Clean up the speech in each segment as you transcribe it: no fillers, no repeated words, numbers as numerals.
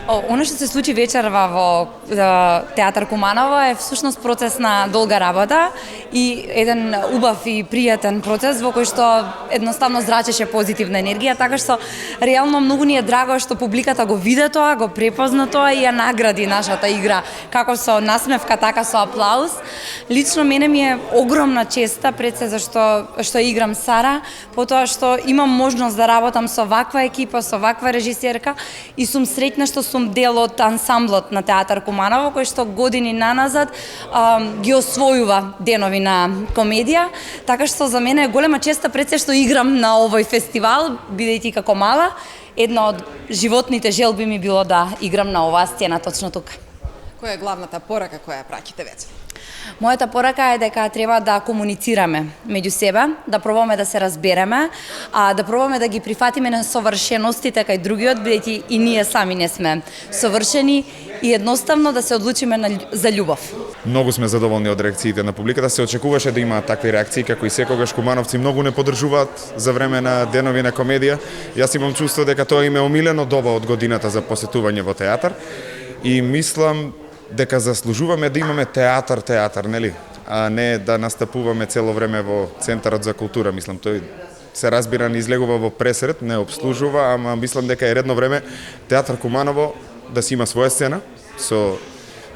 Оно што се случи вечерва во театар Куманово е всушност процес на долга работа и еден убав и пријатен процес во кој што едноставно зрачеше позитивна енергија, така што реално многу ни е драго што публиката го виде тоа, го препозна тоа и ја награди нашата игра, како со насмевка, така со аплауз. Лично мене ми е огромна честа пред се што играм Сара, потоа што имам можност да работам со ваква екипа, со ваква режисерка и сум среќна што сум дел од ансамблот на театар Куманово, кој што години наназад ги освојува денови на комедија, така што за мене е голема честа пред се што играм на овој фестивал, бидејќи како мала, една од животните желби ми било да играм на оваа сцена точно тука. Која е главната порака која ја праќате веќе? Мојата порака е дека треба да комуницираме меѓу себе, да пробаме да се разбереме, да пробаме да ги прифатиме несовршеностите кај другиот, бидејќи и ние сами не сме совршени и едноставно да се одлучиме за љубов. Многу сме задоволни од реакциите на публиката, се очекуваше да има такви реакции, како и секогаш кумановци многу не поддржуваат за време на денови на комедија. Јас имам чувство дека тоа им е омилено доба од годината за посетување во театар и мислам дека заслужуваме да имаме театар, нели? А не да настапуваме цело време во Центарот за култура. Мислам, тој се разбира не излегува во пресред, не обслужува, ама мислам дека е редно време театар Куманово да си има своја сцена со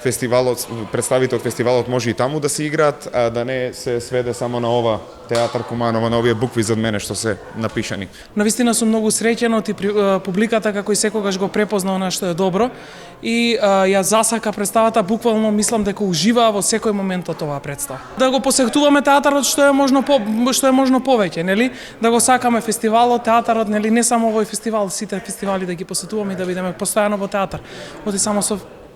фестивалот, представите од фестивалот може и таму да се играат, а да не се сведе само на ова театар Куманово, на овие букви зад мене што се напишани. Навистина сум многу среќен од публиката како и секогаш го препозна она што е добро и ја засака представата, буквално мислам дека уживаа во секој момент од оваа представа. Да го посетуваме театарот што е можно повеќе, нели? Да го сакаме фестивалот, театарот, нели, не само овој фестивал, сите фестивали да ги посетуваме и да бидеме постојано во театар. Оти само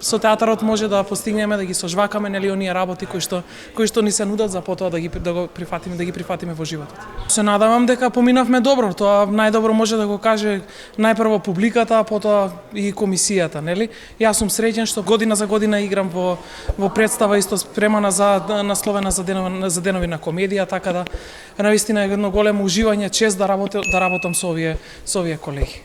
со театарот може да постигнеме да ги сожвакаме, нели, оние работи кои што ни се нудат за потоа да го прифатиме во животот. Се надевам дека поминавме добро, тоа најдобро може да го каже најпрво публиката, а потоа и комисијата, нели? Јас сум среќен што година за година играм во представа исто спремана за насловена за денови на комедија, така да навистина е едно големо уживање, чест да работам со овие колеги.